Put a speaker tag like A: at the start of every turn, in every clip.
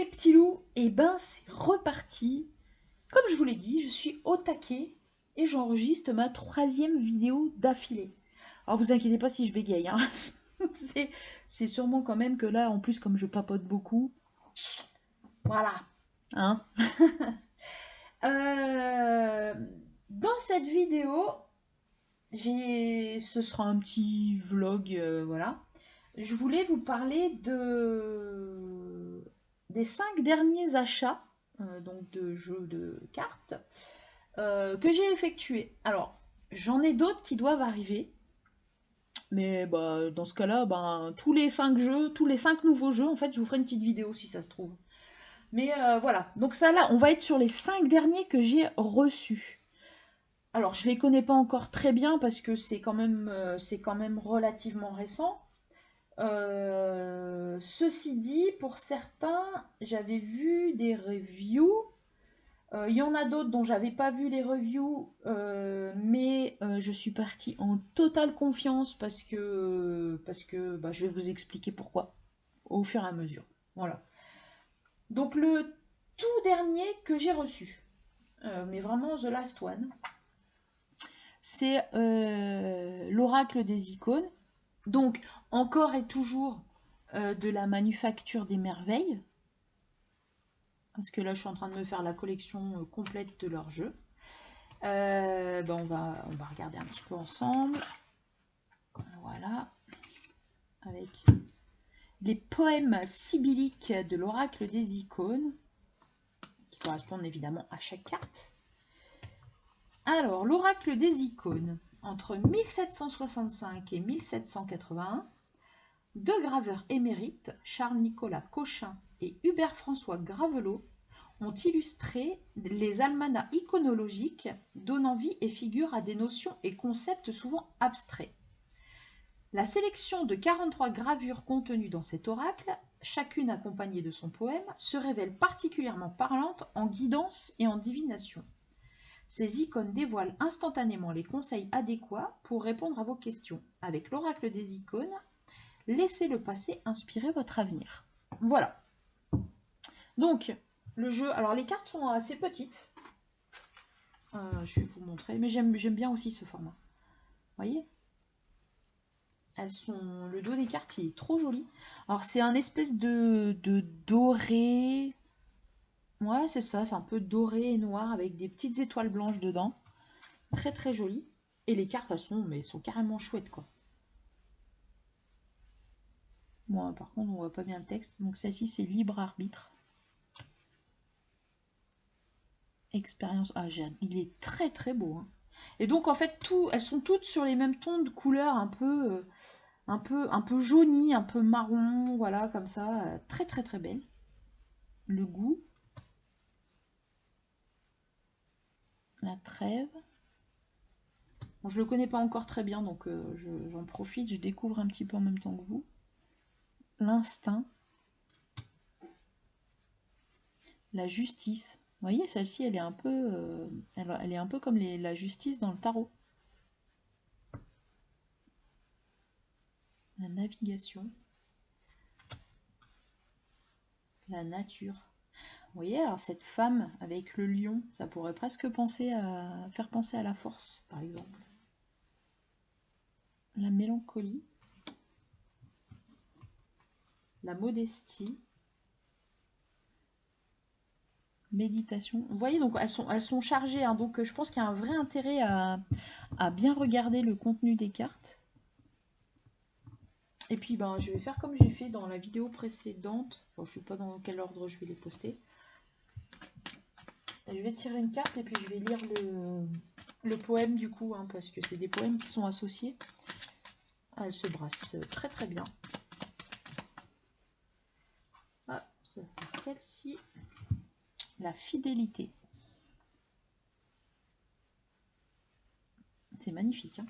A: les petits loups, et ben c'est reparti. Comme je vous l'ai dit, je suis au taquet et j'enregistre ma 3e vidéo d'affilée. Alors vous inquiétez pas si je bégaye, hein. c'est sûrement quand même que là, en plus comme je papote beaucoup, voilà, hein. Euh, dans cette vidéo, ce sera un petit vlog, voilà. Je voulais vous parler des 5 derniers achats, donc de jeux de cartes, que j'ai effectués. Alors, j'en ai d'autres qui doivent arriver, mais bah, dans ce cas-là, ben, tous les 5 jeux, tous les 5 nouveaux jeux, en fait, je vous ferai une petite vidéo si ça se trouve. Mais voilà, donc ça là, on va être sur les 5 derniers que j'ai reçus. Alors, je les connais pas encore très bien parce que c'est quand même relativement récent. Ceci dit, pour certains, j'avais vu des reviews. Il y en a d'autres dont j'avais pas vu les reviews, mais je suis partie en totale confiance parce que bah, je vais vous expliquer pourquoi au fur et à mesure. Voilà. Donc le tout dernier que j'ai reçu, mais vraiment the last one, c'est l'oracle des icônes. Donc encore et toujours de la manufacture des merveilles. Parce que là, je suis en train de me faire la collection complète de leurs jeux. Ben on va regarder un petit peu ensemble. Voilà. Avec les poèmes sibylliques de l'oracle des icônes, qui correspondent évidemment à chaque carte. Alors, l'oracle des icônes, entre 1765 et 1781, deux graveurs émérites, Charles-Nicolas Cochin et Hubert-François Gravelot, ont illustré les almanachs iconologiques, donnant vie et figure à des notions et concepts souvent abstraits. La sélection de 43 gravures contenues dans cet oracle, chacune accompagnée de son poème, se révèle particulièrement parlante en guidance et en divination. Ces icônes dévoilent instantanément les conseils adéquats pour répondre à vos questions. Avec l'oracle des icônes, laissez le passé inspirer votre avenir. Voilà. Donc, le jeu... Alors, les cartes sont assez petites. Je vais vous montrer. Mais j'aime bien aussi ce format. Vous voyez ? Elles sont... Le dos des cartes, il est trop joli. Alors, c'est un espèce de doré... Ouais, c'est ça. C'est un peu doré et noir avec des petites étoiles blanches dedans. Très, très joli. Et les cartes, elles sont carrément chouettes, quoi. Bon, par contre, on voit pas bien le texte. Donc, celle-ci, c'est libre arbitre. Expérience. Ah, Jeanne, il est très très beau. Hein. Et donc en fait, elles sont toutes sur les mêmes tons de couleurs, un peu jaunis, un peu marron, voilà, comme ça. Très très très belle. Le goût. La trêve. Bon, je le connais pas encore très bien, donc j'en profite, je découvre un petit peu en même temps que vous. L'instinct. La justice. Vous voyez, celle-ci, elle est un peu, elle est un peu comme la justice dans le tarot. La navigation. La nature. Vous voyez, alors cette femme avec le lion, ça pourrait presque faire penser à la force, par exemple. La mélancolie. La modestie. Méditation. Vous voyez, donc elles sont chargées, hein, donc je pense qu'il y a un vrai intérêt à bien regarder le contenu des cartes. Et puis ben, je vais faire comme j'ai fait dans la vidéo précédente. Bon, je ne sais pas dans quel ordre je vais les poster. Et je vais tirer une carte et puis je vais lire le poème du coup, hein, parce que c'est des poèmes qui sont associés. Elle se brasse très très bien. Ah, ça fait celle-ci. La fidélité. C'est magnifique. Hein.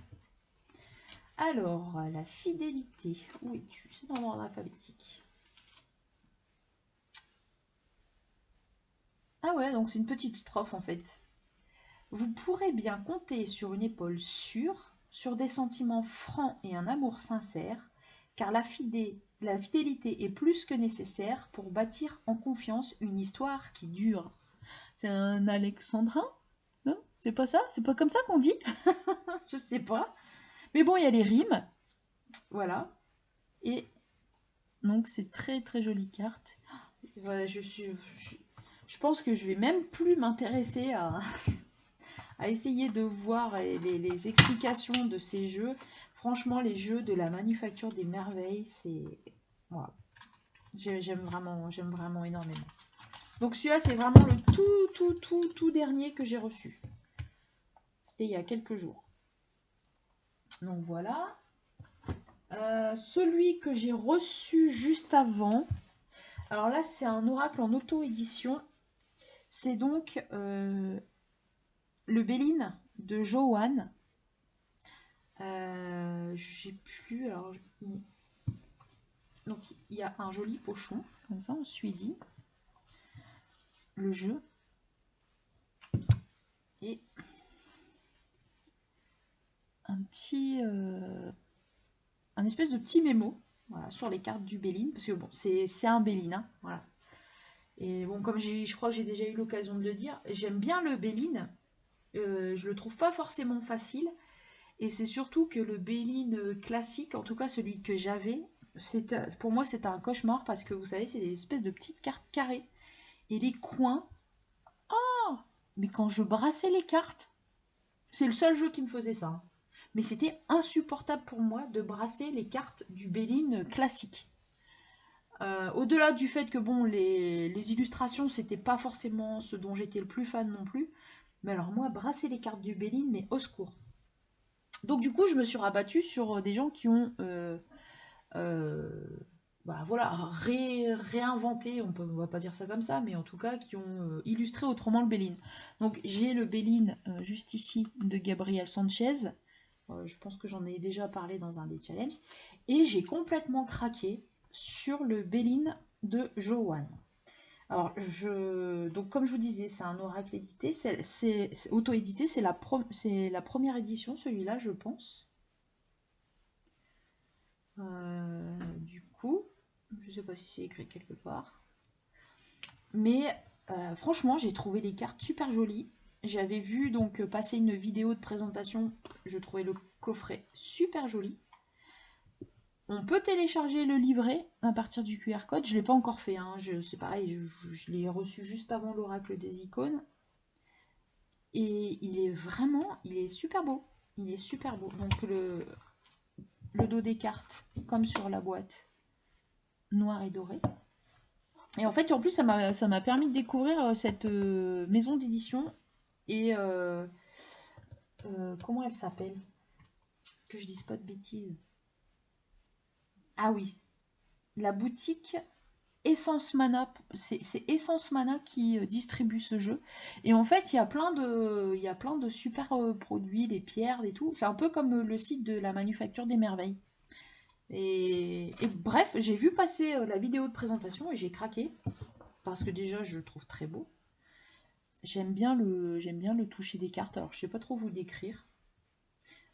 A: Alors, la fidélité. Où es-tu? C'est dans l'ordre alphabétique. Ah ouais, donc c'est une petite strophe en fait. Vous pourrez bien compter sur une épaule sûre, sur des sentiments francs et un amour sincère, car la fidélité est plus que nécessaire pour bâtir en confiance une histoire qui dure. C'est un alexandrin? Non? C'est pas ça? C'est pas comme ça qu'on dit? Je sais pas. Mais bon, il y a les rimes. Voilà. Et donc, c'est très très jolie carte. Voilà, je pense que je vais même plus m'intéresser à essayer de voir les explications de ces jeux. Franchement, les jeux de la Manufacture des Merveilles, c'est... Voilà. J'aime vraiment énormément. Donc celui-là, c'est vraiment le tout dernier que j'ai reçu. C'était il y a quelques jours. Donc voilà. Celui que j'ai reçu juste avant. Alors là, c'est un oracle en auto-édition. C'est donc le Béline de Johan. J'ai plus. Alors, donc il y a un joli pochon, comme ça, en suidi. Le jeu. Et un petit. Un espèce de petit mémo, voilà, sur les cartes du Béline. Parce que bon, c'est un Béline, hein, voilà. Et bon, comme je crois que j'ai déjà eu l'occasion de le dire, j'aime bien le Béline. Je le trouve pas forcément facile. Et c'est surtout que le Béline classique, en tout cas celui que j'avais, pour moi c'était un cauchemar parce que vous savez, c'est des espèces de petites cartes carrées. Et les coins, oh, mais quand je brassais les cartes, c'est le seul jeu qui me faisait ça, hein. Mais c'était insupportable pour moi de brasser les cartes du Béline classique. Au-delà du fait que bon, les illustrations, c'était pas forcément ce dont j'étais le plus fan non plus. Mais alors moi, brasser les cartes du Béline, mais au secours. Donc du coup, je me suis rabattue sur des gens qui ont euh, bah, voilà, réinventé, on va pas dire ça comme ça, mais en tout cas qui ont illustré autrement le Béline. Donc j'ai le Béline juste ici de Gabriel Sanchez. Je pense que j'en ai déjà parlé dans un des challenges. Et j'ai complètement craqué sur le Béline de Johan. Alors, donc comme je vous disais, c'est un oracle édité, c'est auto-édité, c'est la première édition, celui-là, je pense. Du coup, je sais pas si c'est écrit quelque part. Mais franchement, j'ai trouvé les cartes super jolies. J'avais vu donc passer une vidéo de présentation, je trouvais le coffret super joli. On peut télécharger le livret à partir du QR code. Je ne l'ai pas encore fait, hein. C'est pareil, je l'ai reçu juste avant l'oracle des icônes. Et il est super beau. Il est super beau. Donc le dos des cartes, comme sur la boîte, noir et doré. Et en fait, en plus, ça m'a permis de découvrir cette maison d'édition. Et comment elle s'appelle? Que je dise pas de bêtises. Ah oui, la boutique Essence Mana, c'est Essence Mana qui distribue ce jeu. Et en fait, il y a plein de super produits, des pierres, et tout. C'est un peu comme le site de la Manufacture des Merveilles. Et bref, j'ai vu passer la vidéo de présentation et j'ai craqué. Parce que déjà, je le trouve très beau. J'aime bien le toucher des cartes. Alors, je sais pas trop vous décrire.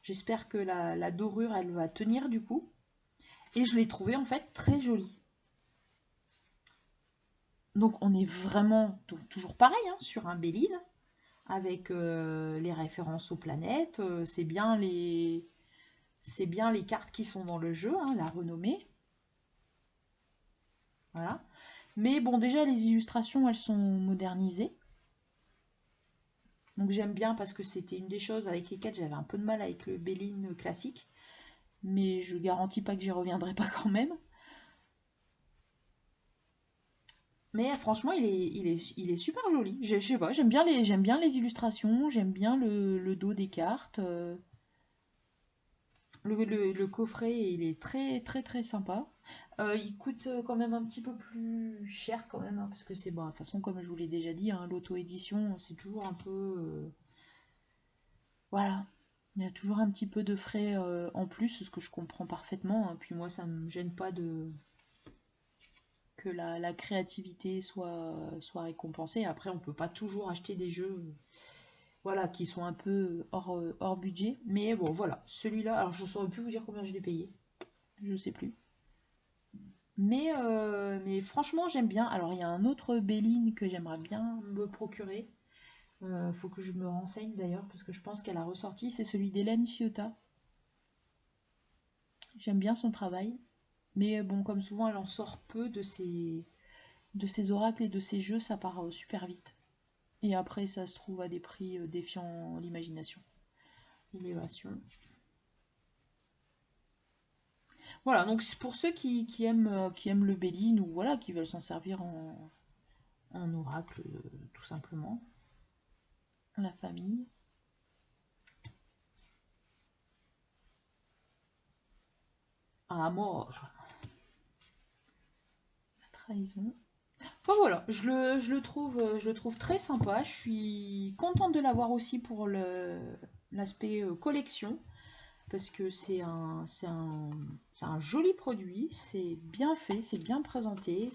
A: J'espère que la dorure, elle va tenir du coup. Et je l'ai trouvé en fait très jolie. Donc on est vraiment toujours pareil, hein, sur un Béline, avec les références aux planètes. C'est bien les cartes qui sont dans le jeu, hein, la renommée. Voilà. Mais bon, déjà les illustrations, elles sont modernisées. Donc j'aime bien parce que c'était une des choses avec lesquelles j'avais un peu de mal avec le Béline classique. Mais je garantis pas que j'y reviendrai pas quand même. Mais franchement, il est super joli. Je sais pas, j'aime bien les illustrations, j'aime bien le dos des cartes. Le coffret, il est très très très sympa. Il coûte quand même un petit peu plus cher quand même, hein, parce que c'est bon, de toute façon, comme je vous l'ai déjà dit, hein, l'auto-édition, c'est toujours un peu... voilà, il y a toujours un petit peu de frais en plus, ce que je comprends parfaitement, hein. Puis moi, ça me gêne pas que la créativité soit récompensée. Après, on peut pas toujours acheter des jeux voilà, qui sont un peu hors budget. Mais bon, voilà, celui-là, alors je saurais plus vous dire combien je l'ai payé. Je sais plus. Mais franchement, j'aime bien. Alors, il y a un autre Béline que j'aimerais bien me procurer. Faut que je me renseigne d'ailleurs, parce que je pense qu'elle a ressorti. C'est celui d'Hélène Ciotat. J'aime bien son travail. Mais bon, comme souvent, elle en sort peu de ses oracles et de ses jeux. Ça part super vite. Et après, ça se trouve à des prix défiant l'imagination. L'élévation. Voilà, donc c'est pour ceux qui aiment le Béline ou voilà, qui veulent s'en servir en oracle, tout simplement. La famille. À mort. La trahison. Enfin voilà, je le trouve très sympa. Je suis contente de l'avoir aussi pour l'aspect collection. Parce que c'est un joli produit, c'est bien fait, c'est bien présenté,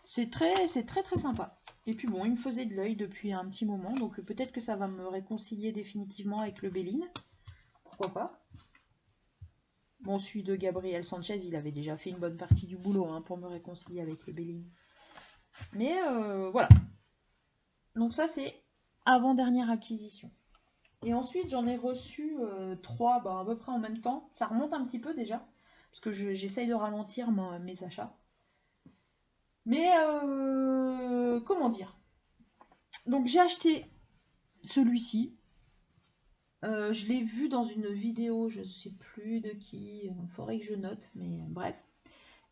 A: c'est très très sympa. Et puis bon, il me faisait de l'œil depuis un petit moment, donc peut-être que ça va me réconcilier définitivement avec le Béline. Pourquoi pas? Bon, celui de Gabriel Sanchez, il avait déjà fait une bonne partie du boulot hein, pour me réconcilier avec le Béline. Mais voilà. Donc ça, c'est avant-dernière acquisition. Et ensuite, j'en ai reçu trois bah, à peu près en même temps. Ça remonte un petit peu déjà, parce que j'essaye de ralentir mes achats. Mais comment dire? Donc j'ai acheté celui-ci. Je l'ai vu dans une vidéo, je ne sais plus de qui. Il faudrait que je note, mais bref.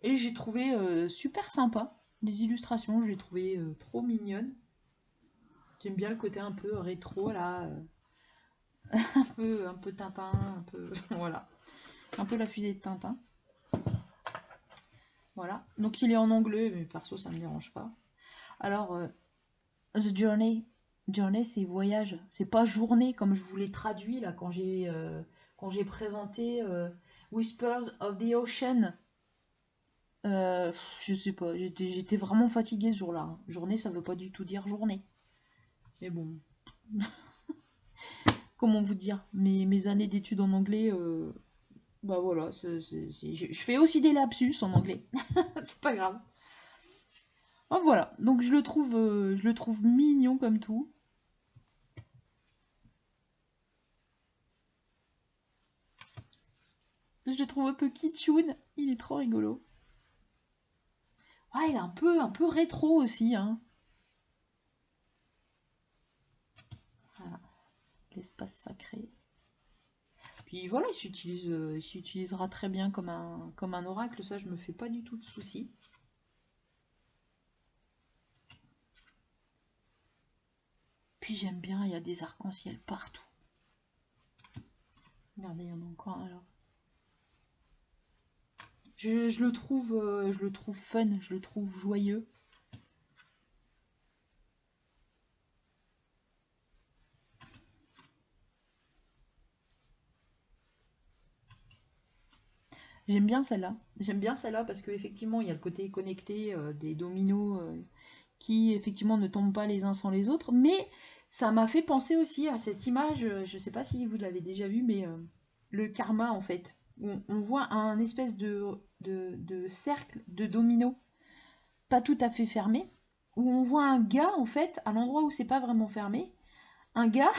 A: Et j'ai trouvé super sympa. Les illustrations, je les trouvées trop mignonnes. J'aime bien le côté un peu rétro là, un peu Tintin, un peu voilà, un peu la fusée de Tintin. Voilà. Donc il est en anglais, mais perso ça me dérange pas. Alors The Journey, Journey c'est voyage, c'est pas journée comme je vous l'ai traduit là quand j'ai présenté Whispers of the Ocean. Je sais pas, j'étais vraiment fatiguée ce jour-là, hein. Journée ça veut pas du tout dire journée. Mais bon, comment vous dire, mes années d'études en anglais, bah voilà, je fais aussi des lapsus en anglais. C'est pas grave. Oh, voilà, donc je le trouve mignon comme tout. Je le trouve un peu kitschoun, il est trop rigolo. Ah, il est un peu rétro aussi, hein. Voilà, l'espace sacré. Puis voilà, il s'utilisera très bien comme un oracle, ça je me fais pas du tout de soucis. Puis j'aime bien, il y a des arcs-en-ciel partout. Regardez, il y en a encore un là. Je le trouve fun, je le trouve joyeux. J'aime bien celle-là. J'aime bien celle-là parce qu'effectivement, il y a le côté connecté des dominos qui, effectivement, ne tombent pas les uns sans les autres. Mais ça m'a fait penser aussi à cette image, je ne sais pas si vous l'avez déjà vue, mais le karma, en fait. On voit un espèce de cercle de dominos pas tout à fait fermé, où on voit un gars, en fait, à l'endroit où c'est pas vraiment fermé, un gars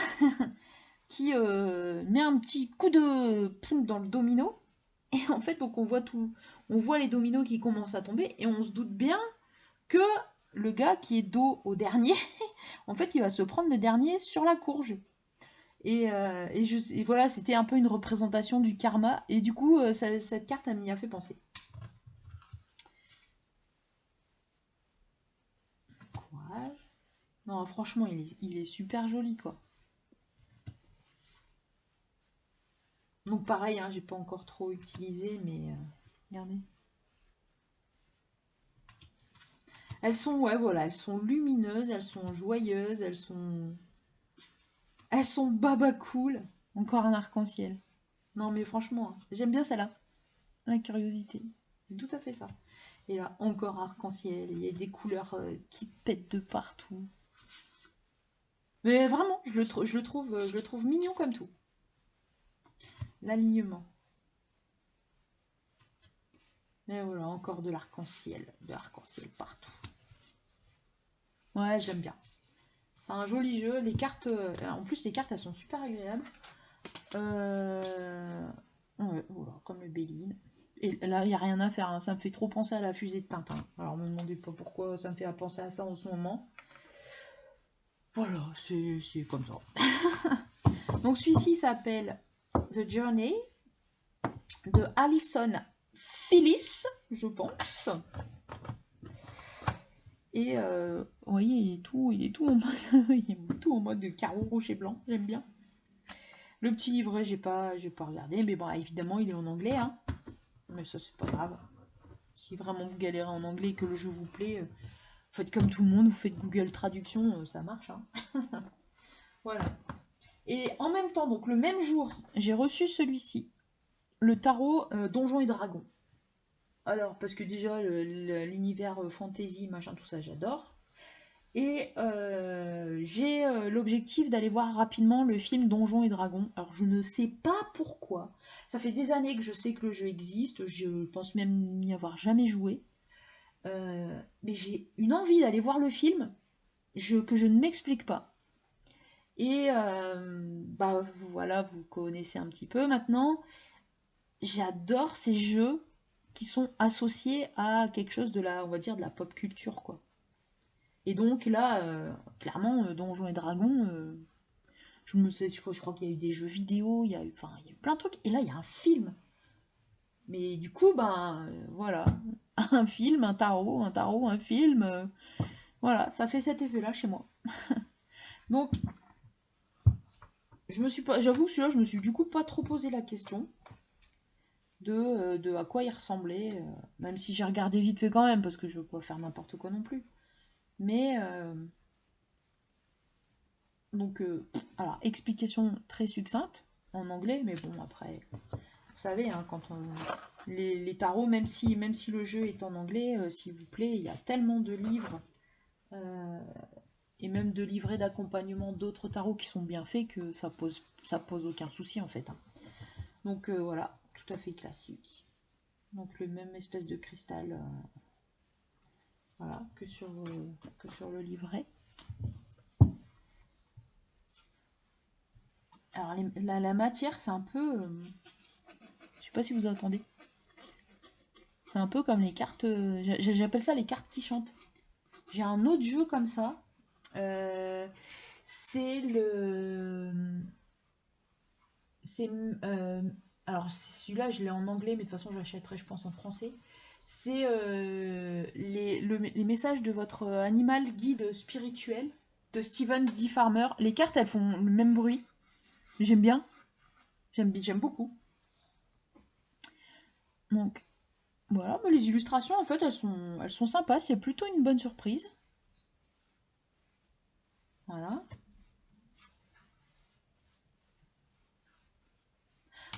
A: qui met un petit coup de poing dans le domino. Et en fait, donc on voit les dominos qui commencent à tomber et on se doute bien que le gars qui est dos au dernier, en fait, il va se prendre le dernier sur la courge. Et voilà, c'était un peu une représentation du karma. Et du coup, cette carte, elle m'y a fait penser. Courage. Non, franchement, il est super joli, quoi. Donc pareil, hein, j'ai pas encore trop utilisé, mais regardez. Elles sont, ouais, voilà, elles sont lumineuses, elles sont joyeuses, elles sont baba cool. Encore un arc-en-ciel. Non, mais franchement, hein, j'aime bien celle-là. La curiosité. C'est tout à fait ça. Et là, encore arc-en-ciel. Il y a des couleurs qui pètent de partout. Mais vraiment, je le trouve mignon comme tout. L'alignement. Et voilà, encore de l'arc-en-ciel. De l'arc-en-ciel partout. Ouais, j'aime bien. C'est un joli jeu. Les cartes, en plus, les cartes, elles sont super agréables. Ouais, voilà, comme le Béline. Et là, il n'y a rien à faire. Hein. Ça me fait trop penser à la fusée de Tintin. Alors, me demandez pas pourquoi ça me fait penser à ça en ce moment. Voilà, c'est comme ça. Donc, celui-ci s'appelle The Journey de Alison Phyllis, je pense. Et vous voyez, il est tout en mode, il est tout en mode de carreau rouge et blanc. J'aime bien. Le petit livret, j'ai pas regardé, mais bon, évidemment, il est en anglais, hein. Mais ça, c'est pas grave. Si vraiment vous galérez en anglais et que le jeu vous plaît, faites comme tout le monde, vous faites Google Traduction, ça marche, hein. Voilà. Et en même temps, donc le même jour, j'ai reçu celui-ci, le tarot Donjons et Dragons. Alors, parce que déjà, l'univers fantasy, machin, tout ça, j'adore. Et j'ai l'objectif d'aller voir rapidement le film Donjons et Dragons. Alors je ne sais pas pourquoi. Ça fait des années que je sais que le jeu existe. Je pense même n'y avoir jamais joué. Mais j'ai une envie d'aller voir le film que je ne m'explique pas. Et bah voilà, vous connaissez un petit peu maintenant. J'adore ces jeux qui sont associés à quelque chose de la, on va dire, de la pop culture, quoi. Et donc là, clairement, Donjons et Dragons, je crois qu'il y a eu des jeux vidéo, enfin, il y a eu plein de trucs. Et là, il y a un film. Mais du coup, ben voilà, un film, un film, voilà, ça fait cet effet-là chez moi. Donc, j'avoue que celui-là, je me suis du coup pas trop posé la question de à quoi il ressemblait, même si j'ai regardé vite fait quand même, parce que je veux pas faire n'importe quoi non plus. Mais donc, alors, explication très succincte en anglais, mais bon, après, vous savez, hein, les tarots, même si le jeu est en anglais, s'il vous plaît, il y a tellement de livres euh, et même de livrets d'accompagnement d'autres tarots qui sont bien faits que ça pose aucun souci en fait. Hein. Donc voilà, tout à fait classique. Donc le même espèce de cristal, voilà, que sur le livret. Alors la matière, c'est un peu, je sais pas si vous entendez. C'est un peu comme les cartes, j'appelle ça les cartes qui chantent. J'ai un autre jeu comme ça. Euh, c'est le. C'est. Alors, celui-là, je l'ai en anglais, mais de toute façon, je l'achèterai, je pense, en français. C'est les messages de votre animal guide spirituel de Stephen D. Farmer. Les cartes, elles font le même bruit. J'aime bien. J'aime beaucoup. Donc, voilà. Mais les illustrations, en fait, elles sont sympas. C'est plutôt une bonne surprise. Voilà.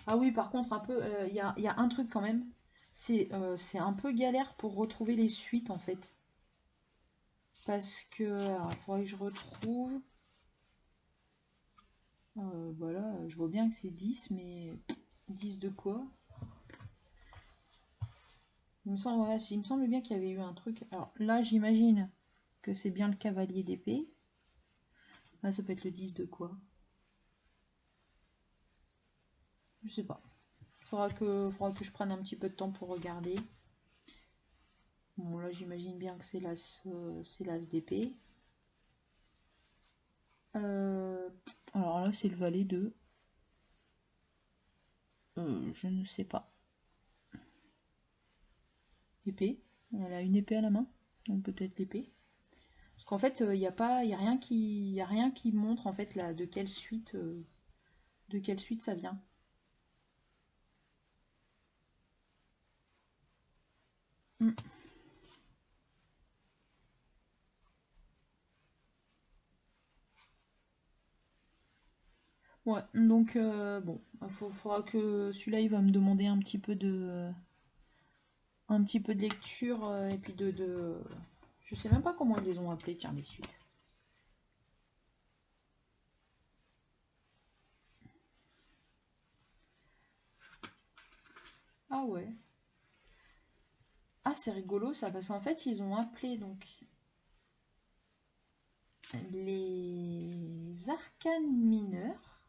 A: Ah oui, par contre, un peu, il y a un truc quand même. C'est un peu galère pour retrouver les suites en fait. Parce que, alors, il faudrait que je retrouve. Voilà, je vois bien que c'est 10, mais 10 de quoi? Il me semble bien qu'il y avait eu un truc. Alors là, j'imagine que c'est bien le cavalier d'épée. Là, ça peut être le 10 de quoi? Je sais pas. Faudra que je prenne un petit peu de temps pour regarder. Bon, là, j'imagine bien que c'est l'as d'épée. Euh, alors là, c'est le valet de. Je ne sais pas. Épée. Elle a une épée à la main. Donc peut-être l'épée. Parce qu'en fait, il y a rien y a rien qui montre en fait là, de quelle suite ça vient. Mm. Ouais, donc bon, faudra que celui-là il va me demander un petit peu de lecture et puis je sais même pas comment ils les ont appelés, tiens, les suites. Ah ouais. Ah, c'est rigolo ça, parce qu'en fait, ils ont appelé donc les arcanes mineurs.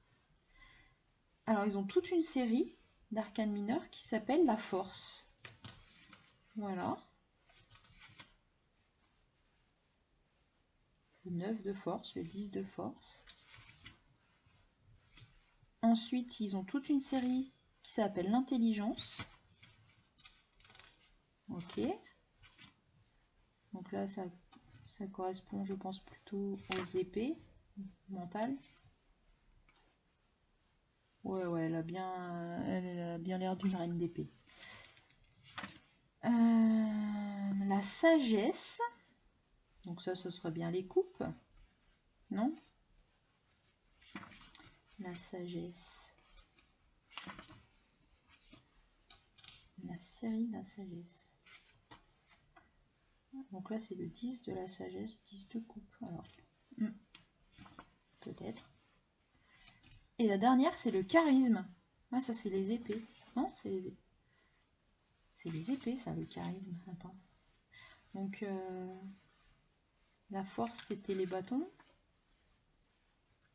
A: Alors, ils ont toute une série d'arcanes mineurs qui s'appelle la Force. Voilà. Le 9 de force, le 10 de force. Ensuite, ils ont toute une série qui s'appelle l'intelligence. Ok. Donc là, ça correspond, je pense, plutôt aux épées mentales. Ouais, elle a bien l'air d'une reine d'épée. La sagesse. Donc ça, ce serait bien les coupes. Non? La sagesse. La série de la sagesse. Donc là, c'est le 10 de la sagesse, 10 de coupe. Alors, peut-être. Et la dernière, c'est le charisme. Ah, ça, c'est les épées. Non, c'est les épées. C'est les épées, ça, le charisme. Attends. Donc, la force, c'était les bâtons.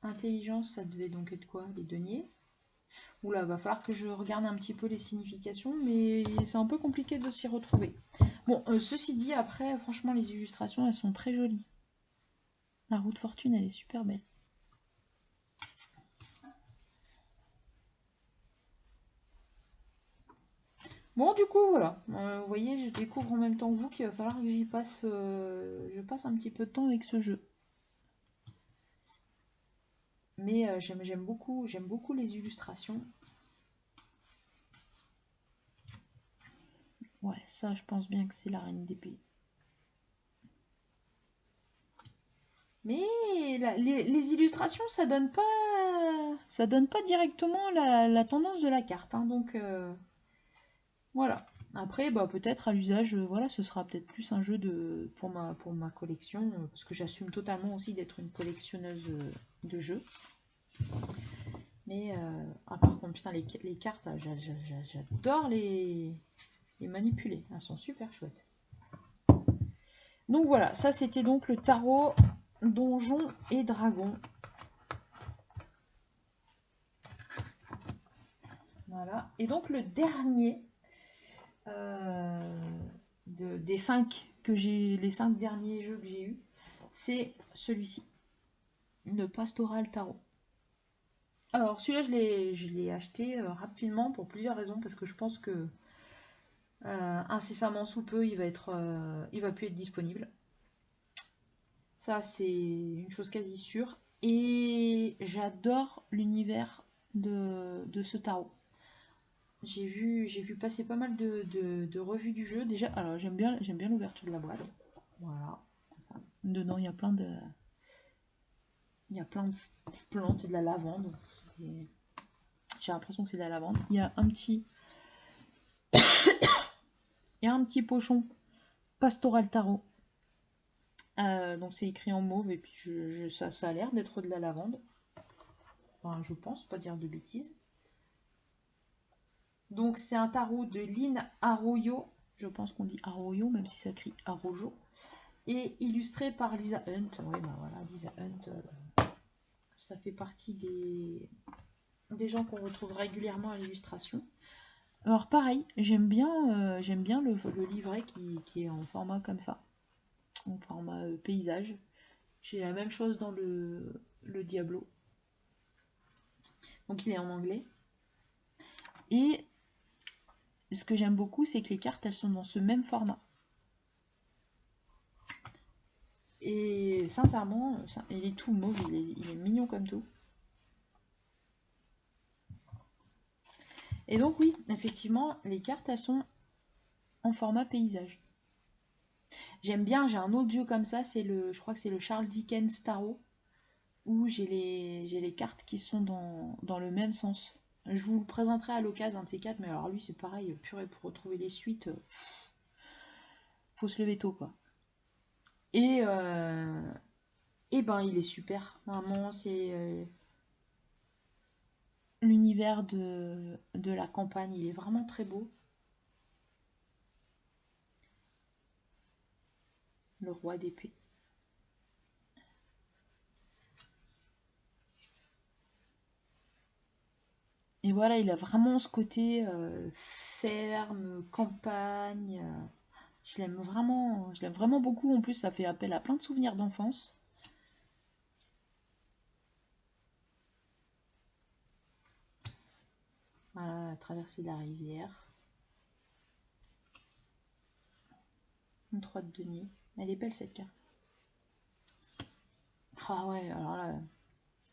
A: Intelligence, ça devait donc être quoi? Les deniers. Oula, va falloir que je regarde un petit peu les significations, mais c'est un peu compliqué de s'y retrouver. Bon, ceci dit, après, franchement, les illustrations, elles sont très jolies. La roue de fortune, elle est super belle. Bon, du coup, voilà. Vous voyez, je découvre en même temps que vous qu'il va falloir que je passe un petit peu de temps avec ce jeu. Mais j'aime beaucoup les illustrations. Ouais, ça, je pense bien que c'est la reine d'épée. Mais les illustrations, ça donne pas directement la tendance de la carte. Hein, donc, voilà. Après, bah, peut-être à l'usage, voilà, ce sera peut-être plus un jeu pour ma collection, parce que j'assume totalement aussi d'être une collectionneuse de jeux. Mais, par contre, putain, les cartes, j'adore les manipuler. Elles sont super chouettes. Donc voilà, ça c'était donc le tarot Donjons et Dragons. Voilà. Et donc le dernier des 5 que j'ai, les 5 derniers jeux que j'ai eu, c'est celui-ci, le Pastoral Tarot. Alors celui-là je l'ai acheté rapidement pour plusieurs raisons, parce que je pense que incessamment sous peu il va plus être disponible. Ça c'est une chose quasi sûre. Et j'adore l'univers de ce tarot. J'ai vu passer pas mal de revues du jeu. Déjà, alors j'aime bien l'ouverture de la boîte. Voilà. Ça. Dedans, il y a plein de plantes et de la lavande. J'ai l'impression que c'est de la lavande. Il y a un petit pochon Pastoral Tarot. Donc c'est écrit en mauve et puis ça a l'air d'être de la lavande. Enfin, je pense, pas dire de bêtises. Donc c'est un tarot de Lynn Arroyo. Je pense qu'on dit Arroyo, même si ça écrit Arrojo. Et illustré par Lisa Hunt. Oui, bah voilà, Lisa Hunt, ça fait partie des gens qu'on retrouve régulièrement à l'illustration. Alors pareil, j'aime bien le livret qui est en format comme ça, en format paysage. J'ai la même chose dans le Diablo. Donc il est en anglais. Et ce que j'aime beaucoup, c'est que les cartes, elles sont dans ce même format. Et sincèrement, il est tout mauve, il est mignon comme tout. Et donc oui, effectivement, les cartes, elles sont en format paysage. J'aime bien, j'ai un autre jeu comme ça, je crois que c'est le Charles Dickens Tarot, où j'ai les cartes qui sont dans le même sens. Je vous le présenterai à l'occasion, un de ces quatre, mais alors lui c'est pareil, purée, pour retrouver les suites, faut se lever tôt quoi. Et ben il est super, vraiment c'est l'univers de la campagne, il est vraiment très beau. le roi d'épée. Et voilà, il a vraiment ce côté ferme, campagne. Je l'aime vraiment beaucoup. En plus, ça fait appel à plein de souvenirs d'enfance. Voilà, la traversée de la rivière. Une 3 de denier. Elle est belle cette carte. Ah ouais, alors là,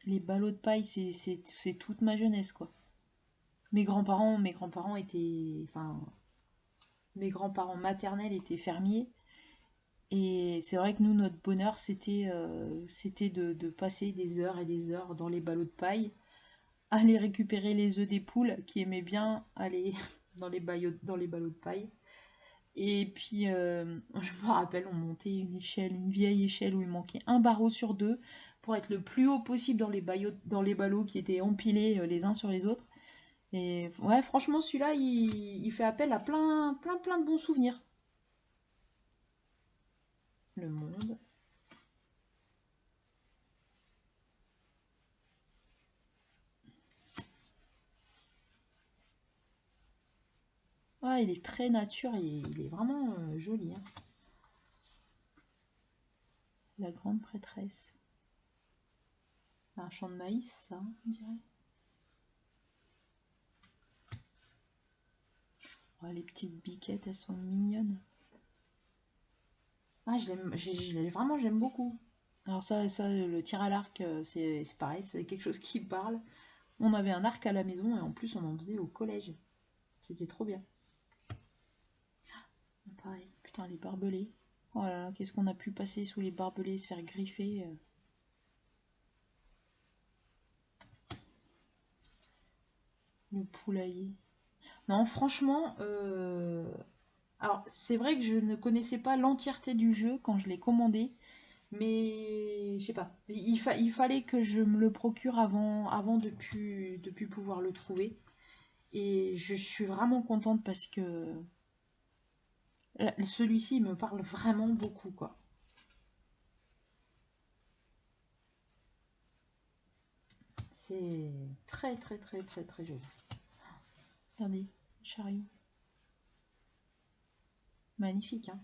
A: les ballots de paille, c'est toute ma jeunesse, quoi. Mes grands-parents étaient, enfin, mes grands-parents maternels étaient fermiers. Et c'est vrai que nous, notre bonheur, c'était de passer des heures et des heures dans les ballots de paille, aller récupérer les œufs des poules qui aimaient bien aller dans les ballots de paille. Et puis, je me rappelle, on montait une vieille échelle où il manquait un barreau sur deux pour être le plus haut possible dans les ballots qui étaient empilés les uns sur les autres. Et ouais, franchement, celui-là, il fait appel à plein de bons souvenirs. Le monde. Ah, il est très nature, il est vraiment joli, hein. La grande prêtresse. Un champ de maïs, ça, on dirait. Oh, les petites biquettes, elles sont mignonnes. Ah, vraiment, j'aime beaucoup. Alors ça, le tir à l'arc, c'est pareil, c'est quelque chose qui parle. On avait un arc à la maison et en plus on en faisait au collège. C'était trop bien. Pareil, putain, les barbelés. Oh là là, qu'est-ce qu'on a pu passer sous les barbelés, se faire griffer. Le poulailler. Non, franchement, alors c'est vrai que je ne connaissais pas l'entièreté du jeu quand je l'ai commandé, mais je sais pas. Il fallait que je me le procure avant de plus pouvoir le trouver. Et je suis vraiment contente parce que celui-ci me parle vraiment beaucoup, quoi. C'est très joli. Regardez, chariot. Magnifique, hein.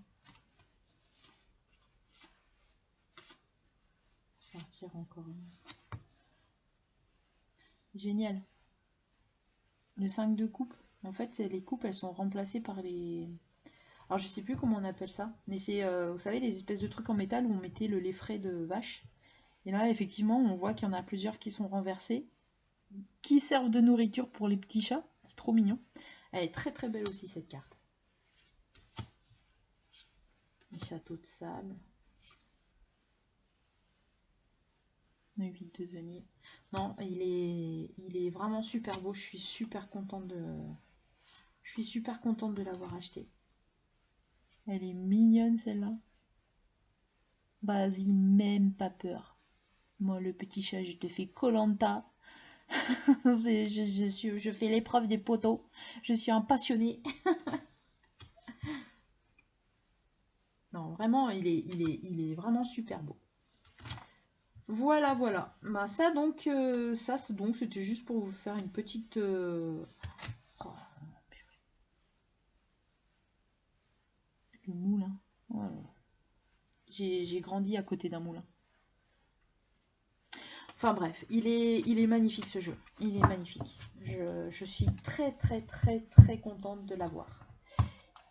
A: Sortir encore un. Génial. Le 5 de coupe. En fait, les coupes, elles sont remplacées par les... Alors, je sais plus comment on appelle ça, mais c'est, vous savez, les espèces de trucs en métal où on mettait le lait frais de vache. Et là, effectivement, on voit qu'il y en a plusieurs qui sont renversés, qui servent de nourriture pour les petits chats. C'est trop mignon. Elle est très belle aussi, cette carte. Les châteaux de sable. Le 8 de denier. Non, il est vraiment super beau. Je suis super contente de l'avoir acheté. Elle est mignonne celle-là. Vas-y, même pas peur. Moi, le petit chat, je te fais koh. Je fais l'épreuve des poteaux. Je suis un passionné. Non, vraiment, il est vraiment super beau. Voilà, voilà. Bah, donc, c'était juste pour vous faire une petite... Oh, le moulin. Voilà. J'ai grandi à côté d'un moulin. Enfin bref, il est magnifique ce jeu. Il est magnifique. Je suis très contente de l'avoir.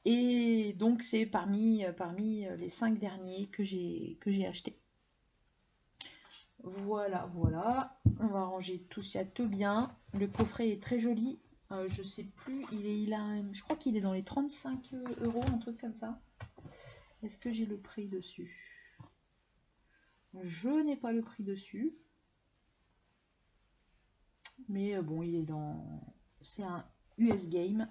A: Et donc c'est parmi les 5 derniers que j'ai achetés. Voilà, voilà. On va ranger tout ça tout bien. Le coffret est très joli. Je sais plus, je crois qu'il est dans les 35 euros, un truc comme ça. Est-ce que j'ai le prix dessus? Je n'ai pas le prix dessus. Mais bon, il est dans... C'est un US Game.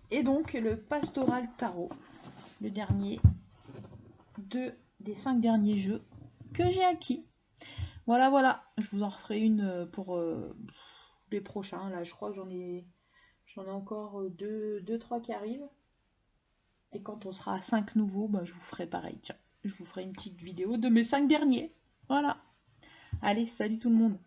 A: Et donc, le Pastoral Tarot. Le dernier des 5 derniers jeux que j'ai acquis. Voilà, voilà. Je vous en referai une pour les prochains. Là, je crois que j'en ai encore deux, trois qui arrivent. Et quand on sera à 5 nouveaux, ben, je vous ferai pareil. Tiens, je vous ferai une petite vidéo de mes 5 derniers. Voilà. Allez, salut tout le monde.